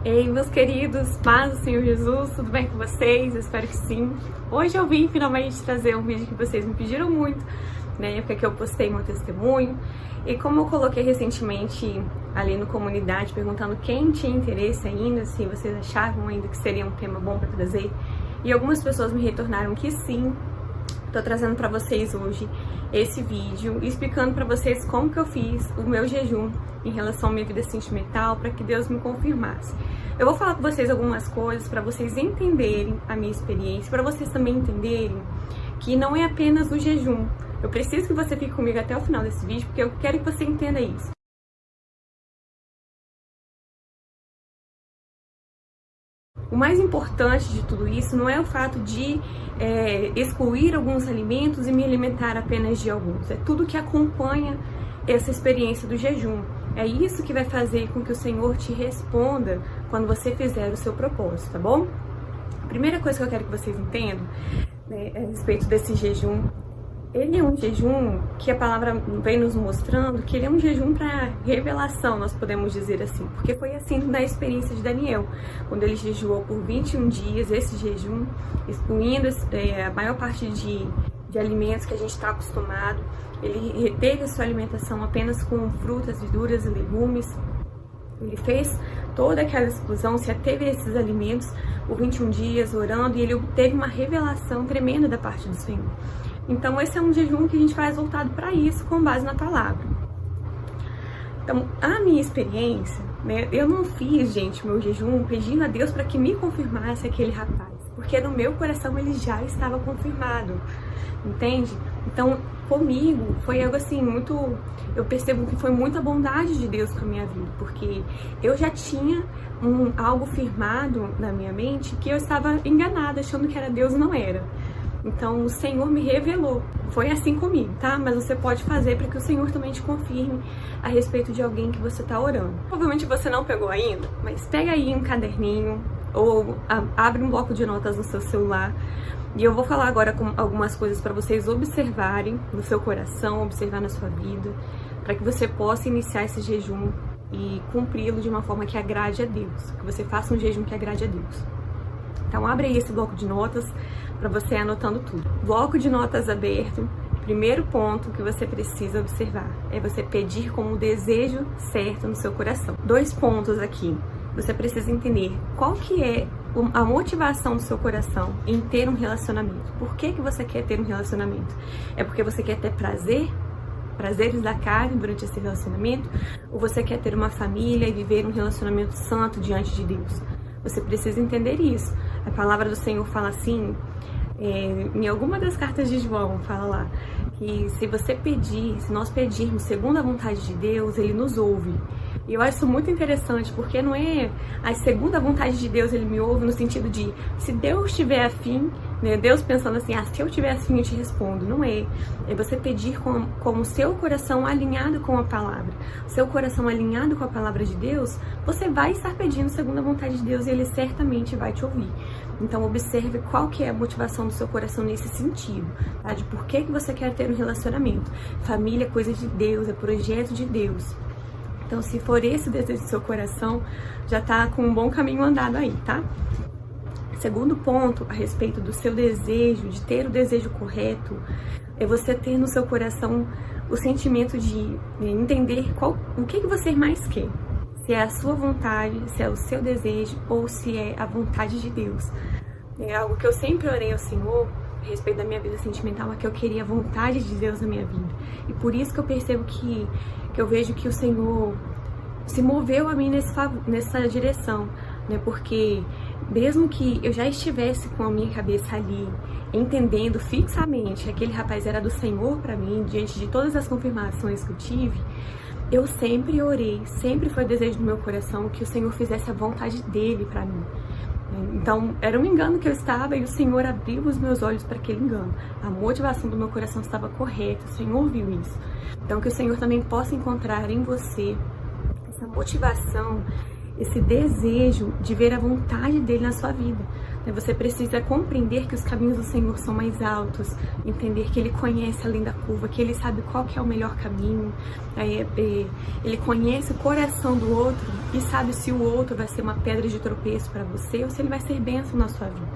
Ei, meus queridos, paz do Senhor Jesus, tudo bem com vocês? Eu espero que sim. Hoje eu vim finalmente trazer um vídeo que vocês me pediram muito, na época que eu postei meu testemunho. E como eu coloquei recentemente ali no comunidade, perguntando quem tinha interesse ainda, se vocês achavam ainda que seria um tema bom para trazer, e algumas pessoas me retornaram que sim. Tô trazendo para vocês hoje esse vídeo, explicando para vocês como que eu fiz o meu jejum em relação à minha vida sentimental, para que Deus me confirmasse. Eu vou falar com vocês algumas coisas para vocês entenderem a minha experiência, para vocês também entenderem que não é apenas o jejum. Eu preciso que você fique comigo até o final desse vídeo, porque eu quero que você entenda isso. O mais importante de tudo isso não é o fato de excluir alguns alimentos e me alimentar apenas de alguns. É tudo que acompanha essa experiência do jejum. É isso que vai fazer com que o Senhor te responda quando você fizer o seu propósito, tá bom? A primeira coisa que eu quero que vocês entendam, a respeito desse jejum, ele é um jejum que a palavra vem nos mostrando que ele é um jejum para revelação, nós podemos dizer assim, porque foi assim na experiência de Daniel, quando ele jejuou por 21 dias, esse jejum, excluindo a maior parte de alimentos que a gente está acostumado, ele reteve a sua alimentação apenas com frutas, verduras e legumes. Ele fez toda aquela exclusão, se ateve a esses alimentos por 21 dias orando, e ele obteve uma revelação tremenda da parte do Senhor. Então esse é um jejum que a gente faz voltado para isso, com base na palavra. Então, a minha experiência, eu não fiz, gente, meu jejum pedindo a Deus para que me confirmasse aquele rapaz, porque no meu coração ele já estava confirmado, entende? Então, comigo foi algo assim, eu percebo que foi muita bondade de Deus com a minha vida, porque eu já tinha algo firmado na minha mente que eu estava enganada, achando que era Deus e não era. Então, o Senhor me revelou. Foi assim comigo, tá? Mas você pode fazer para que o Senhor também te confirme a respeito de alguém que você tá orando. Provavelmente você não pegou ainda, mas pega aí um caderninho ou abre um bloco de notas no seu celular. E eu vou falar agora com algumas coisas para vocês observarem no seu coração, observar na sua vida, para que você possa iniciar esse jejum e cumpri-lo de uma forma que agrade a Deus. Que você faça um jejum que agrade a Deus. Então abre aí esse bloco de notas para você ir anotando tudo. Bloco de notas aberto. Primeiro ponto que você precisa observar é você pedir com o desejo certo no seu coração. 2 pontos aqui. Você precisa entender qual que é a motivação do seu coração em ter um relacionamento. Por que você quer ter um relacionamento? É porque você quer ter prazeres da carne durante esse relacionamento? Ou você quer ter uma família e viver um relacionamento santo diante de Deus? Você precisa entender isso. A palavra do Senhor fala assim, em alguma das cartas de João, fala lá, que se nós pedirmos segundo a vontade de Deus, Ele nos ouve. E eu acho isso muito interessante, porque não é a segunda vontade de Deus, Ele me ouve no sentido de, se Deus estiver afim, né, Deus pensando assim, se eu estiver afim eu te respondo. Não é. É você pedir com o seu coração alinhado com a palavra. O seu coração alinhado com a palavra de Deus, você vai estar pedindo segundo a vontade de Deus e Ele certamente vai te ouvir. Então observe qual que é a motivação do seu coração nesse sentido, tá? De por que você quer ter um relacionamento. Família é coisa de Deus, é projeto de Deus. Então, se for esse o desejo do seu coração, já tá com um bom caminho andado aí, tá? Segundo ponto, a respeito do seu desejo, de ter o desejo correto, é você ter no seu coração o sentimento de entender o que você mais quer. Se é a sua vontade, se é o seu desejo ou se é a vontade de Deus. É algo que eu sempre orei ao Senhor a respeito da minha vida sentimental, é que eu queria a vontade de Deus na minha vida. E por isso que eu percebo que eu vejo que o Senhor se moveu a mim nessa direção, né? Porque mesmo que eu já estivesse com a minha cabeça ali, entendendo fixamente que aquele rapaz era do Senhor para mim, diante de todas as confirmações que eu tive, eu sempre orei, sempre foi o desejo do meu coração que o Senhor fizesse a vontade dele para mim. Então, era um engano que eu estava e o Senhor abriu os meus olhos para aquele engano. A motivação do meu coração estava correta, o Senhor viu isso. Então, que o Senhor também possa encontrar em você essa motivação, esse desejo de ver a vontade dele na sua vida. Você precisa compreender que os caminhos do Senhor são mais altos, entender que Ele conhece além da curva, que Ele sabe qual que é o melhor caminho, Ele conhece o coração do outro e sabe se o outro vai ser uma pedra de tropeço para você ou se ele vai ser bênção na sua vida.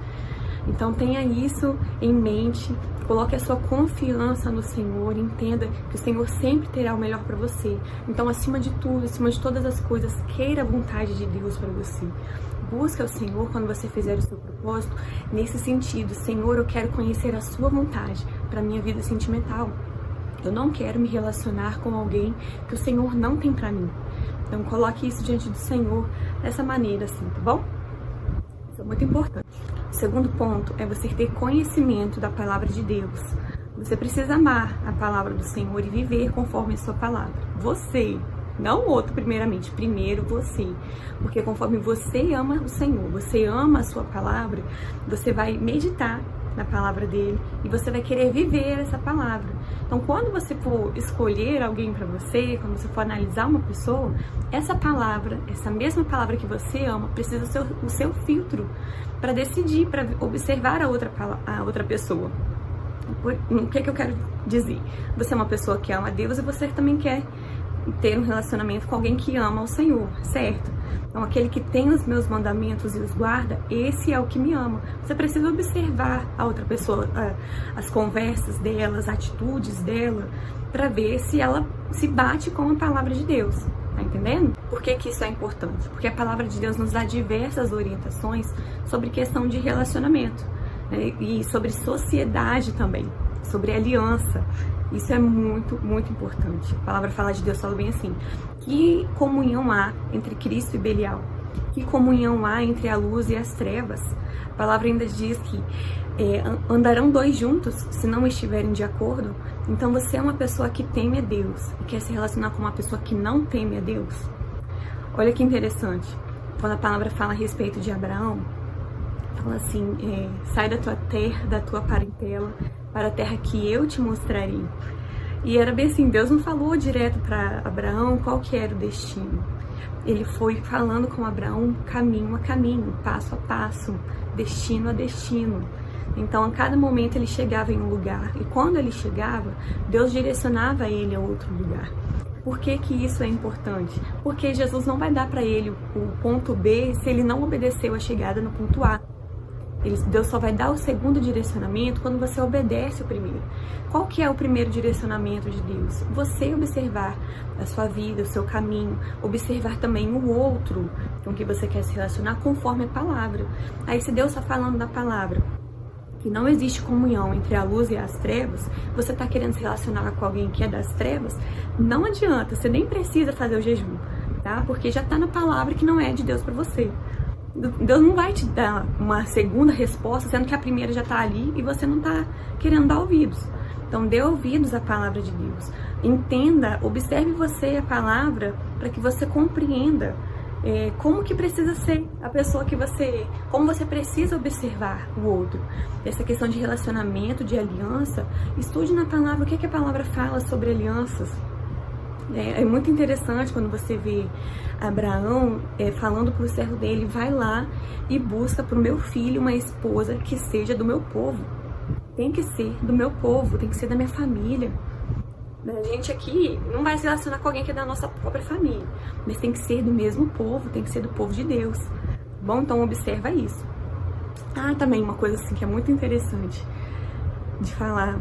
Então tenha isso em mente, coloque a sua confiança no Senhor, entenda que o Senhor sempre terá o melhor para você. Então, acima de tudo, acima de todas as coisas, queira a vontade de Deus para você. Busca o Senhor quando você fizer o seu propósito nesse sentido. Senhor, eu quero conhecer a sua vontade para minha vida sentimental. Eu não quero me relacionar com alguém que o Senhor não tem para mim. Então, coloque isso diante do Senhor dessa maneira, assim, tá bom? Isso é muito importante. O segundo ponto é você ter conhecimento da palavra de Deus. Você precisa amar a palavra do Senhor e viver conforme a sua palavra. Você, não o outro primeiramente, primeiro você. Porque conforme você ama o Senhor, você ama a sua palavra, você vai meditar na palavra dele e você vai querer viver essa palavra. Então, quando você for escolher alguém para você, quando você for analisar uma pessoa, essa palavra, essa mesma palavra que você ama, precisa ser o seu filtro para decidir, para observar a outra pessoa. O que eu quero dizer? Você é uma pessoa que ama a Deus e você também quer ter um relacionamento com alguém que ama o Senhor, certo? Então, aquele que tem os meus mandamentos e os guarda, esse é o que me ama. Você precisa observar a outra pessoa, as conversas dela, as atitudes dela, para ver se ela se bate com a palavra de Deus. Tá entendendo? Por que isso é importante? Porque a palavra de Deus nos dá diversas orientações sobre questão de relacionamento, né? E sobre sociedade também, sobre aliança. Isso é muito, muito importante. A palavra fala de Deus fala bem assim: que comunhão há entre Cristo e Belial? Que comunhão há entre a luz e as trevas? A palavra ainda diz que andarão dois juntos se não estiverem de acordo. Então você é uma pessoa que teme a Deus e quer se relacionar com uma pessoa que não teme a Deus? Olha que interessante. Quando a palavra fala a respeito de Abraão, fala assim: sai da tua terra, da tua parentela, para a terra que eu te mostrarei. E era bem assim, Deus não falou direto para Abraão qual que era o destino. Ele foi falando com Abraão caminho a caminho, passo a passo, destino a destino. Então, a cada momento ele chegava em um lugar. E quando ele chegava, Deus direcionava ele a outro lugar. Por que isso é importante? Porque Jesus não vai dar para ele o ponto B se ele não obedeceu a chegada no ponto A. Deus só vai dar o segundo direcionamento quando você obedece o primeiro. Qual que é o primeiro direcionamento de Deus? Você observar a sua vida, o seu caminho, observar também o outro com que você quer se relacionar conforme a palavra. Aí, se Deus está falando da palavra que não existe comunhão entre a luz e as trevas, você está querendo se relacionar com alguém que é das trevas, não adianta, você nem precisa fazer o jejum, tá? Porque já está na palavra que não é de Deus para você. Deus não vai te dar uma segunda resposta, sendo que a primeira já está ali e você não está querendo dar ouvidos. Então, dê ouvidos à palavra de Deus. Entenda, observe você a palavra para que você compreenda como que precisa ser a pessoa que você... Como você precisa observar o outro. Essa questão de relacionamento, de aliança, estude na palavra o que a palavra fala sobre alianças. É muito interessante quando você vê Abraão falando para o servo dele: vai lá e busca para o meu filho uma esposa que seja do meu povo. Tem que ser do meu povo, tem que ser da minha família. A gente aqui não vai se relacionar com alguém que é da nossa própria família, mas tem que ser do mesmo povo, tem que ser do povo de Deus. Bom, então observa isso. Também uma coisa assim que é muito interessante de falar.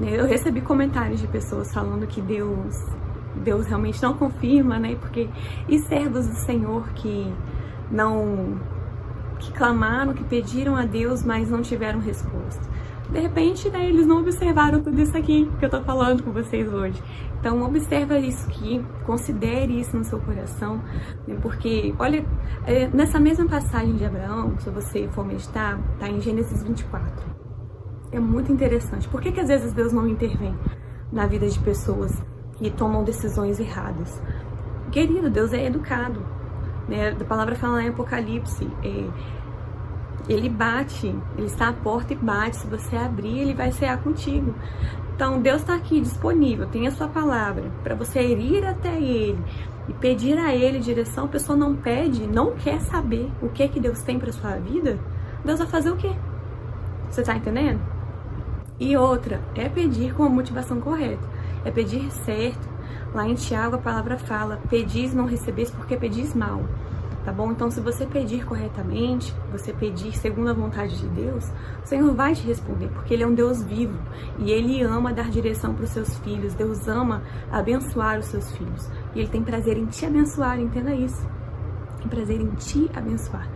Eu recebi comentários de pessoas falando que Deus realmente não confirma, né? Porque e servos do Senhor que clamaram, que pediram a Deus, mas não tiveram resposta. De repente, né, eles não observaram tudo isso aqui que eu tô falando com vocês hoje. Então, observa isso aqui, considere isso no seu coração, né? Porque, olha, nessa mesma passagem de Abraão, se você for meditar, tá em Gênesis 24. É muito interessante. Por que às vezes Deus não intervém na vida de pessoas que tomam decisões erradas? Querido, Deus é educado, né? A palavra fala em Apocalipse, ele bate, ele está à porta e bate. Se você abrir, ele vai cear contigo. Então, Deus está aqui disponível, tem a sua palavra para você ir até ele e pedir a ele direção. A pessoa não pede, não quer saber o que Deus tem para sua vida. Deus vai fazer o quê? Você tá entendendo? E outra, é pedir com a motivação correta, é pedir certo. Lá em Tiago a palavra fala, pedis não recebeis porque pedis mal, tá bom? Então se você pedir corretamente, você pedir segundo a vontade de Deus, o Senhor vai te responder, porque Ele é um Deus vivo e Ele ama dar direção para os seus filhos, Deus ama abençoar os seus filhos e Ele tem prazer em te abençoar, entenda isso, tem prazer em te abençoar.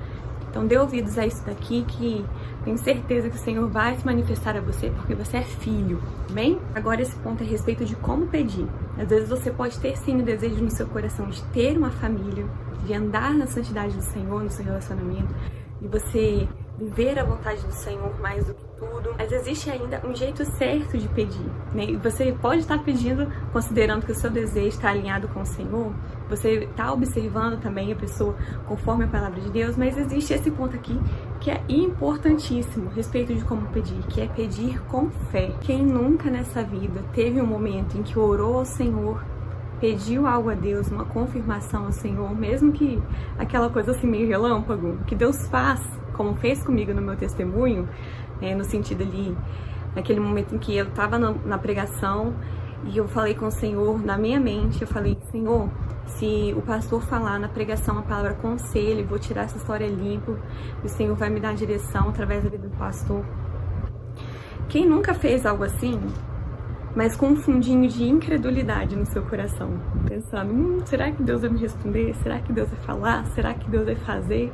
Então dê ouvidos a isso daqui, que tenho certeza que o Senhor vai se manifestar a você, porque você é filho, bem? Agora esse ponto é a respeito de como pedir. Às vezes você pode ter sim o desejo no seu coração de ter uma família, de andar na santidade do Senhor, no seu relacionamento, de você viver a vontade do Senhor mais do que tudo, mas existe ainda um jeito certo de pedir, né? E você pode estar pedindo considerando que o seu desejo está alinhado com o Senhor, você está observando também a pessoa conforme a palavra de Deus, mas existe esse ponto aqui que é importantíssimo a respeito de como pedir, que é pedir com fé. Quem nunca nessa vida teve um momento em que orou ao Senhor, pediu algo a Deus, uma confirmação ao Senhor, mesmo que aquela coisa assim meio relâmpago, que Deus faz, como fez comigo no meu testemunho, no sentido ali, naquele momento em que eu estava na pregação e eu falei com o Senhor, na minha mente, eu falei, Senhor, se o pastor falar na pregação a palavra conselho, eu vou tirar essa história limpo, o Senhor vai me dar direção através da vida do pastor. Quem nunca fez algo assim, mas com um fundinho de incredulidade no seu coração, pensando, será que Deus vai me responder? Será que Deus vai falar? Será que Deus vai fazer?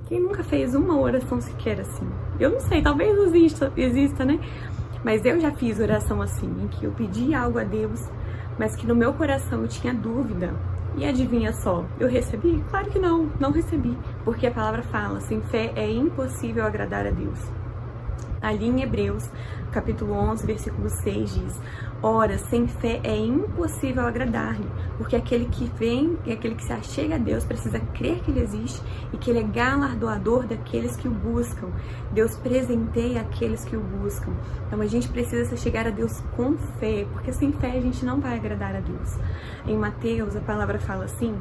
Quem nunca fez uma oração sequer assim? Eu não sei, talvez exista, né? Mas eu já fiz oração assim, em que eu pedi algo a Deus, mas que no meu coração eu tinha dúvida. E adivinha só, eu recebi? Claro que não recebi, porque a palavra fala, sem fé é impossível agradar a Deus. Ali em Hebreus, capítulo 11, versículo 6 diz, ora, sem fé é impossível agradar-lhe, porque aquele que vem e aquele que se achega a Deus precisa crer que Ele existe e que Ele é galardoador daqueles que o buscam. Deus presenteia aqueles que o buscam. Então a gente precisa se chegar a Deus com fé, porque sem fé a gente não vai agradar a Deus. Em Mateus, a palavra fala assim,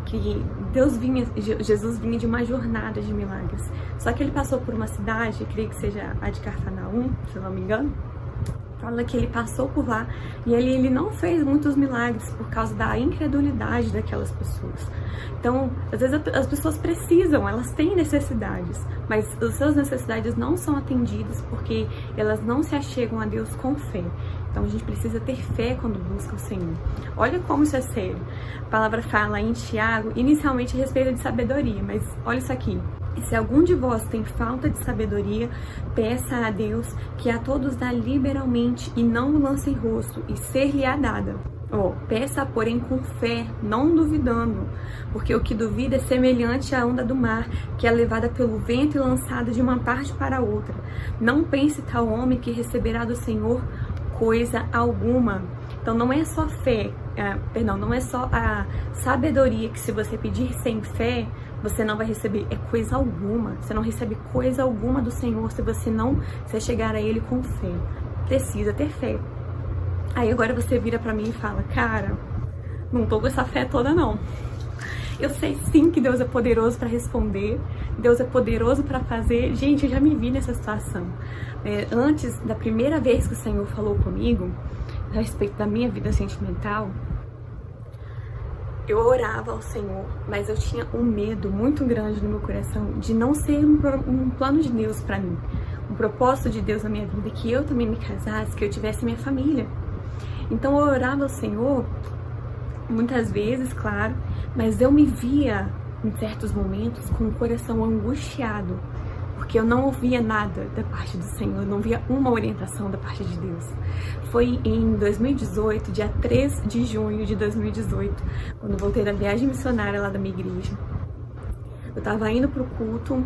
que Jesus vinha de uma jornada de milagres. Só que ele passou por uma cidade, eu creio que seja a de Cafarnaum, se eu não me engano, fala que ele passou por lá e ele não fez muitos milagres por causa da incredulidade daquelas pessoas. Então, às vezes as pessoas precisam, elas têm necessidades, mas as suas necessidades não são atendidas porque elas não se achegam a Deus com fé. Então a gente precisa ter fé quando busca o Senhor. Olha como isso é sério. A palavra fala em Tiago, inicialmente a respeito de sabedoria, mas olha isso aqui. E se algum de vós tem falta de sabedoria, peça a Deus, que a todos dá liberalmente e não o lance em rosto, e ser-lhe-á dada. Peça, porém, com fé, não duvidando, porque o que duvida é semelhante à onda do mar, que é levada pelo vento e lançada de uma parte para outra. Não pense tal homem que receberá do Senhor coisa alguma. Então não é só fé, não é só a sabedoria que se você pedir sem fé, você não vai receber, é coisa alguma. Você não recebe coisa alguma do Senhor se você não se chegar a Ele com fé. Precisa ter fé. Aí agora você vira pra mim e fala, cara, não tô com essa fé toda não. Eu sei sim que Deus é poderoso para responder, Deus é poderoso para fazer. Gente, eu já me vi nessa situação. Antes da primeira vez que o Senhor falou comigo a respeito da minha vida sentimental, eu orava ao Senhor, mas eu tinha um medo muito grande no meu coração de não ser um plano de Deus para mim, um propósito de Deus na minha vida, que eu também me casasse, que eu tivesse minha família. Então eu orava ao Senhor, muitas vezes, claro, mas eu me via em certos momentos com o coração angustiado, porque eu não ouvia nada da parte do Senhor, eu não via uma orientação da parte de Deus. Foi em 2018, dia 3 de junho de 2018, quando eu voltei da viagem missionária lá da minha igreja. Eu tava indo pro culto,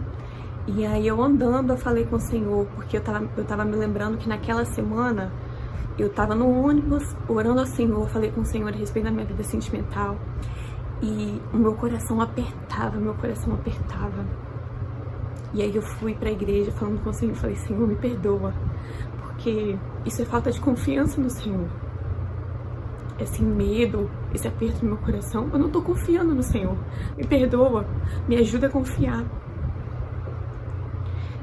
e aí eu andando, eu falei com o Senhor, porque eu tava me lembrando que naquela semana, eu tava no ônibus, orando ao Senhor, falei com o Senhor a respeito da minha vida sentimental, e o meu coração apertava. E aí eu fui pra igreja falando com o Senhor, falei, Senhor, me perdoa, porque isso é falta de confiança no Senhor. Esse medo, esse aperto no meu coração, eu não tô confiando no Senhor. Me perdoa, me ajuda a confiar.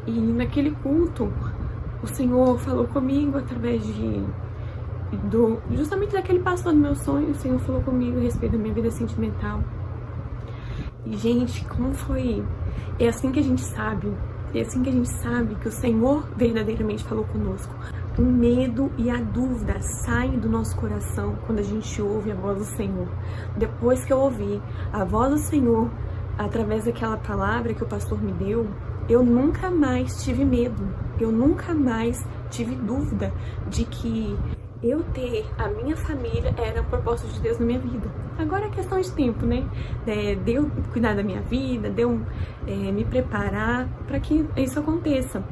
E naquele culto, o Senhor falou comigo através justamente daquele pastor do meu sonho. O Senhor falou comigo a respeito da minha vida sentimental. E, gente, como foi? É assim que a gente sabe. É assim que a gente sabe que o Senhor verdadeiramente falou conosco. O medo e a dúvida saem do nosso coração quando a gente ouve a voz do Senhor. Depois que eu ouvi a voz do Senhor, através daquela palavra que o pastor me deu, eu nunca mais tive medo. Eu nunca mais tive dúvida de que eu ter a minha família era um propósito de Deus na minha vida. Agora é questão de tempo, né? De eu cuidar da minha vida, de eu me preparar para que isso aconteça.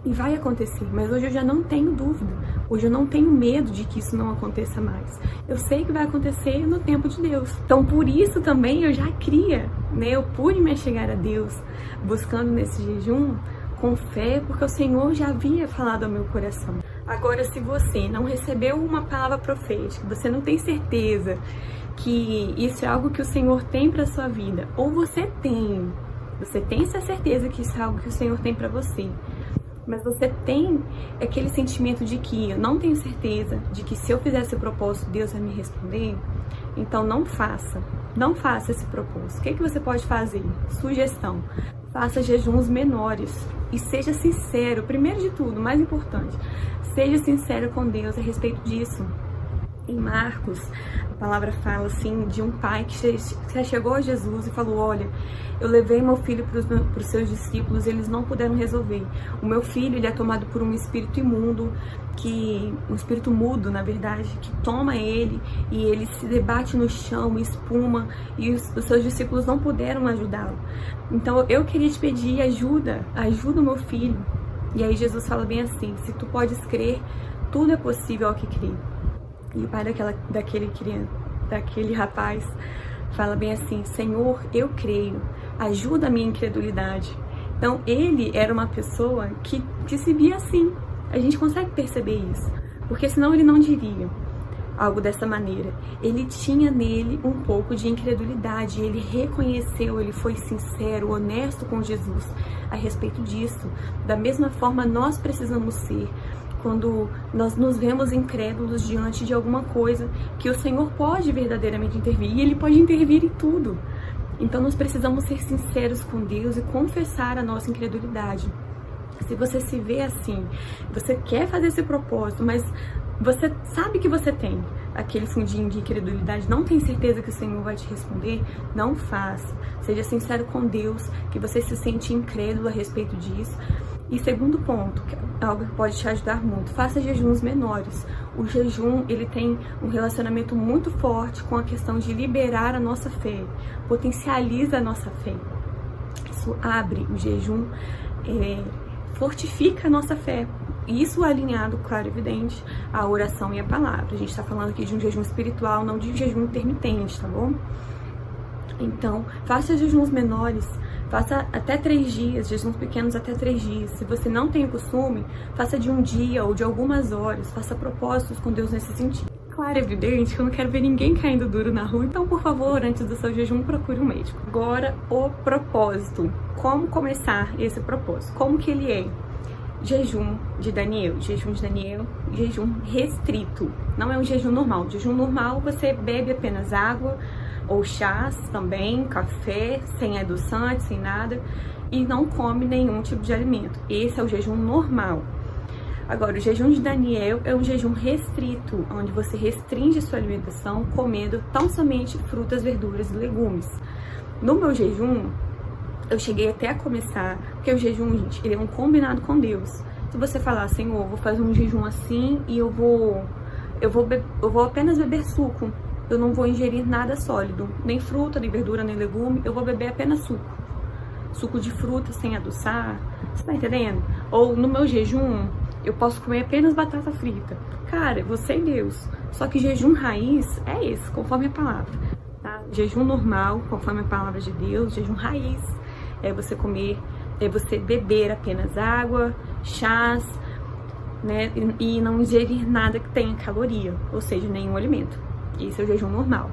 E vai acontecer, mas hoje eu já não tenho dúvida. Hoje eu não tenho medo de que isso não aconteça mais. Eu sei que vai acontecer no tempo de Deus. Então, por isso também eu já cria, né? Eu pude me achegar a Deus buscando nesse jejum com fé, porque o Senhor já havia falado ao meu coração. Agora, se você não recebeu uma palavra profética, você não tem certeza que isso é algo que o Senhor tem para sua vida, ou você tem essa certeza que isso é algo que o Senhor tem para você, mas você tem aquele sentimento de que eu não tenho certeza de que se eu fizer esse propósito, Deus vai me responder, então não faça esse propósito. O que você pode fazer? Sugestão: faça jejuns menores e seja sincero. Primeiro de tudo, mais importante, seja sincero com Deus a respeito disso. Em Marcos, a palavra fala assim de um pai que chegou a Jesus e falou: olha, eu levei meu filho para os seus discípulos, eles não puderam resolver. O meu filho, ele é tomado por um espírito imundo, um espírito mudo, na verdade, que toma ele e ele se debate no chão, espuma, e os seus discípulos não puderam ajudá-lo. Então eu queria te pedir ajuda o meu filho. E aí Jesus fala bem assim: se tu podes crer, tudo é possível ao que crê. E o pai daquele rapaz fala bem assim: Senhor, eu creio, ajuda a minha incredulidade. Então ele era uma pessoa que se via assim. A gente consegue perceber isso, porque senão ele não diria algo dessa maneira. Ele tinha nele um pouco de incredulidade, ele reconheceu, ele foi sincero, honesto com Jesus a respeito disso. Da mesma forma, nós precisamos ser quando nós nos vemos incrédulos diante de alguma coisa que o Senhor pode verdadeiramente intervir, e Ele pode intervir em tudo. Então nós precisamos ser sinceros com Deus e confessar a nossa incredulidade. Se você se vê assim, você quer fazer esse propósito, mas você sabe que você tem aquele fundinho de incredulidade, não tem certeza que o Senhor vai te responder, não faça. Seja sincero com Deus, que você se sente incrédulo a respeito disso. E segundo ponto, que é algo que pode te ajudar muito, faça jejuns menores. O jejum, ele tem um relacionamento muito forte com a questão de liberar a nossa fé, potencializa a nossa fé. Isso abre o jejum, fortifica a nossa fé. Isso alinhado, claro, evidente, à oração e à palavra. A gente está falando aqui de um jejum espiritual, não de um jejum intermitente, tá bom? Então, faça jejuns menores, faça até 3 dias, jejuns pequenos até 3 dias. Se você não tem o costume, faça de um dia ou de algumas horas, faça propósitos com Deus nesse sentido. Claro, é evidente que eu não quero ver ninguém caindo duro na rua, então, por favor, antes do seu jejum, procure um médico. Agora, o propósito. Como começar esse propósito? Como que ele é? Jejum de Daniel, jejum restrito. Não é um jejum normal. Jejum normal, você bebe apenas água, ou chás também, café, sem adoçante, sem nada, e não come nenhum tipo de alimento. Esse é o jejum normal. Agora, o jejum de Daniel é um jejum restrito, onde você restringe sua alimentação comendo tão somente frutas, verduras e legumes. No meu jejum, eu cheguei até a começar, porque o jejum, gente, ele é um combinado com Deus. Se você falar, Senhor, vou fazer um jejum assim e eu vou apenas beber suco, eu não vou ingerir nada sólido, nem fruta, nem verdura, nem legume, eu vou beber apenas suco. Suco de fruta sem adoçar, você tá entendendo? Ou no meu jejum, eu posso comer apenas batata frita. Cara, você e Deus. Só que jejum raiz é esse, conforme a palavra, tá? Jejum normal, conforme a palavra de Deus, jejum raiz é você comer, é você beber apenas água, chás, né? E não ingerir nada que tenha caloria, ou seja, nenhum alimento. Esse é o jejum normal.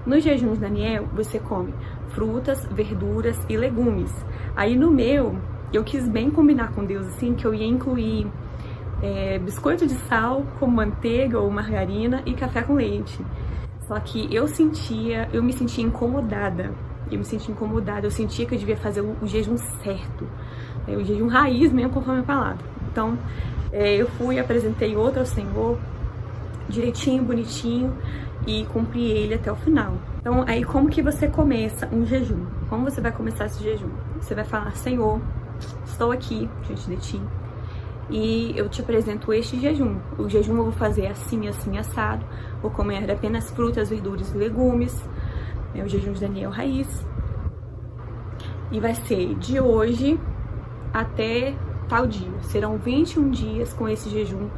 No jejum de Daniel, você come frutas, verduras e legumes. Aí no meu, eu quis bem combinar com Deus, assim, que eu ia incluir biscoito de sal com manteiga ou margarina e café com leite. Só que eu me sentia incomodada. Eu sentia que eu devia fazer o jejum certo, o jejum raiz mesmo, conforme a palavra. Então, eu apresentei outro ao Senhor, direitinho, bonitinho, e cumpri ele até o final. Então, aí como que você começa um jejum? Como você vai começar esse jejum? Você vai falar: Senhor, estou aqui diante de ti e eu te apresento este jejum. O jejum eu vou fazer assim, assim, assado. Vou comer apenas frutas, verduras e legumes. O jejum de Daniel Raiz. E vai ser de hoje até tal dia. Serão 21 dias com esse jejum.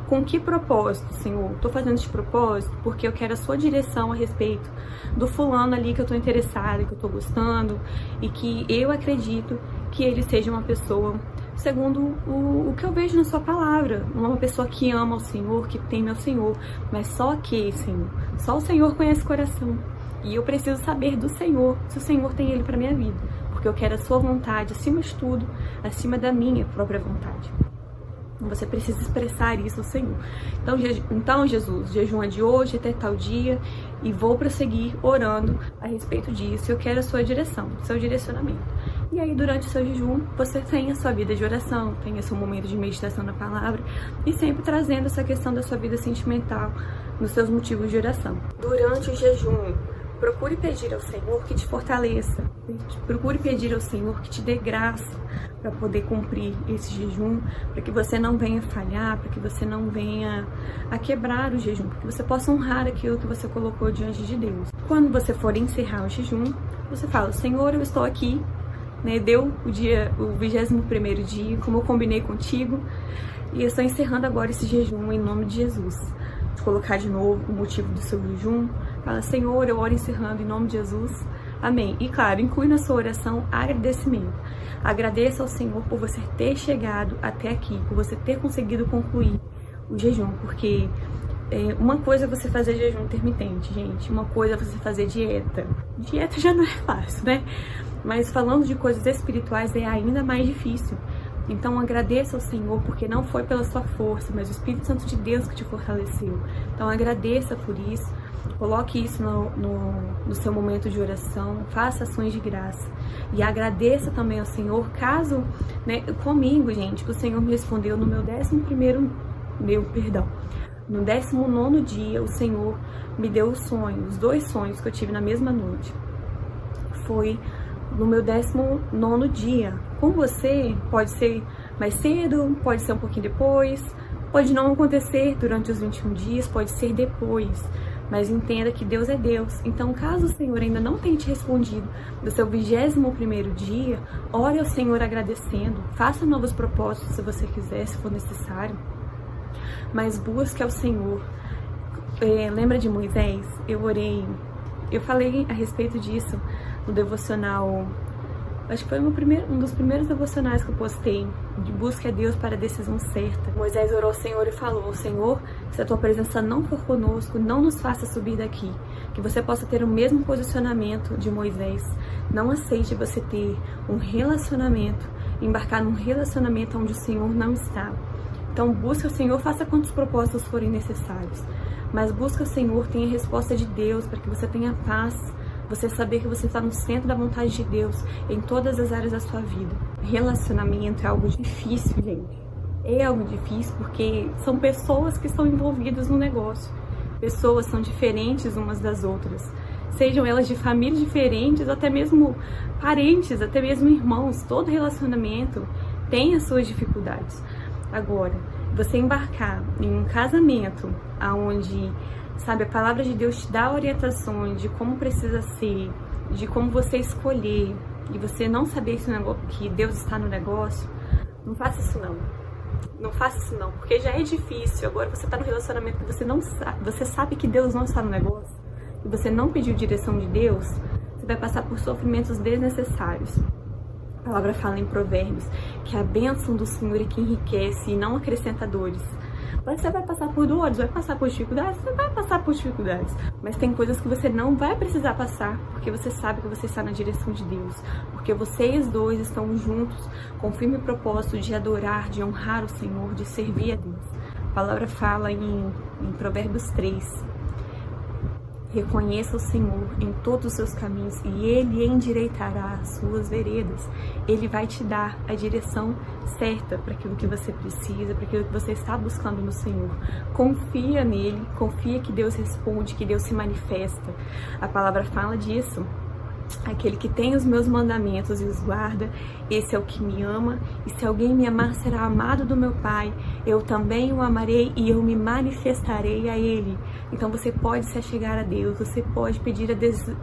Com que propósito, Senhor? Tô fazendo esse propósito porque eu quero a sua direção a respeito do fulano ali que eu tô interessada, que eu tô gostando, e que eu acredito que ele seja uma pessoa segundo o que eu vejo na sua palavra, uma pessoa que ama o Senhor, que teme ao Senhor. Mas só que, Senhor, só o Senhor conhece o coração, e eu preciso saber do Senhor, se o Senhor tem ele para minha vida, porque eu quero a sua vontade acima de tudo, acima da minha própria vontade. Você precisa expressar isso ao Senhor. Então, Jesus, jejum é de hoje até tal dia, e vou prosseguir orando a respeito disso. Eu quero a sua direção, seu direcionamento. E aí, durante o seu jejum, você tem a sua vida de oração, tem o seu momento de meditação na palavra, e sempre trazendo essa questão da sua vida sentimental nos seus motivos de oração. Durante o jejum, procure pedir ao Senhor que te fortaleça. Procure pedir ao Senhor que te dê graça para poder cumprir esse jejum, para que você não venha falhar, para que você não venha a quebrar o jejum, para que você possa honrar aquilo que você colocou diante de Deus. Quando você for encerrar o jejum, você fala: Senhor, eu estou aqui, né? Deu o 21º dia, como eu combinei contigo, e eu estou encerrando agora esse jejum em nome de Jesus. De colocar de novo o motivo do seu jejum. Fala: Senhor, eu oro encerrando em nome de Jesus. Amém. E claro, inclui na sua oração agradecimento. Agradeça ao Senhor por você ter chegado até aqui, por você ter conseguido concluir o jejum, porque uma coisa é você fazer jejum intermitente, gente. Uma coisa é você fazer dieta. Dieta já não é fácil, né? Mas falando de coisas espirituais é ainda mais difícil. Então agradeça ao Senhor, porque não foi pela sua força, mas o Espírito Santo de Deus que te fortaleceu. Então agradeça por isso, coloque isso no seu momento de oração, faça ações de graça. E agradeça também ao Senhor, caso, né, comigo, gente, o Senhor me respondeu no meu 19º dia, o Senhor me deu os sonhos, os 2 sonhos que eu tive na mesma noite. Foi no meu 19º dia. Com você, pode ser mais cedo, pode ser um pouquinho depois, pode não acontecer durante os 21 dias, pode ser depois. Mas entenda que Deus é Deus. Então, caso o Senhor ainda não tenha te respondido do seu 21º dia, ore ao Senhor agradecendo, faça novos propósitos se você quiser, se for necessário. Mas busque ao Senhor. Lembra de Moisés? Eu falei a respeito disso no devocional, acho que foi um dos primeiros devocionais que eu postei, de busca a Deus para a decisão certa. Moisés orou ao Senhor e falou: Senhor, se a tua presença não for conosco, não nos faça subir daqui. Que você possa ter o mesmo posicionamento de Moisés. Não aceite você ter um relacionamento, embarcar num relacionamento onde o Senhor não está. Então busca o Senhor, faça quantos propósitos forem necessários. Mas busca o Senhor, tenha a resposta de Deus, para que você tenha paz. Você saber que você está no centro da vontade de Deus em todas as áreas da sua vida. Relacionamento é algo difícil, gente. É algo difícil porque são pessoas que estão envolvidas no negócio. Pessoas são diferentes umas das outras. Sejam elas de famílias diferentes, até mesmo parentes, até mesmo irmãos. Todo relacionamento tem as suas dificuldades. Agora, você embarcar em um casamento onde, sabe, a palavra de Deus te dá orientações de como precisa ser, de como você escolher, e você não saber que Deus está no negócio, não faça isso não. Não faça isso não, porque já é difícil. Agora você está no relacionamento que você não sabe, você sabe que Deus não está no negócio, e você não pediu direção de Deus, você vai passar por sofrimentos desnecessários. A palavra fala em Provérbios que a bênção do Senhor é que enriquece e não acrescenta dores. Você vai passar por dores, vai passar por dificuldades, você vai passar por dificuldades. Mas tem coisas que você não vai precisar passar, porque você sabe que você está na direção de Deus. Porque vocês dois estão juntos com o firme propósito de adorar, de honrar o Senhor, de servir a Deus. A palavra fala em Provérbios 3. Reconheça o Senhor em todos os seus caminhos e Ele endireitará as suas veredas. Ele vai te dar a direção certa para aquilo que você precisa, para aquilo que você está buscando no Senhor. Confia nele, confia que Deus responde, que Deus se manifesta. A palavra fala disso. Aquele que tem os meus mandamentos e os guarda, esse é o que me ama, e se alguém me amar, será amado do meu Pai, eu também o amarei e eu me manifestarei a ele. Então você pode se achegar a Deus, você pode pedir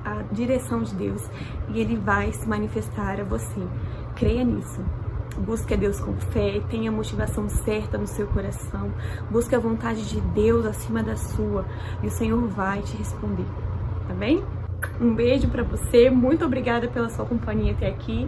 a direção de Deus, e Ele vai se manifestar a você. Creia nisso. Busque a Deus com fé, tenha a motivação certa no seu coração, busque a vontade de Deus acima da sua, e o Senhor vai te responder, tá bem? Um beijo pra você, muito obrigada pela sua companhia até aqui.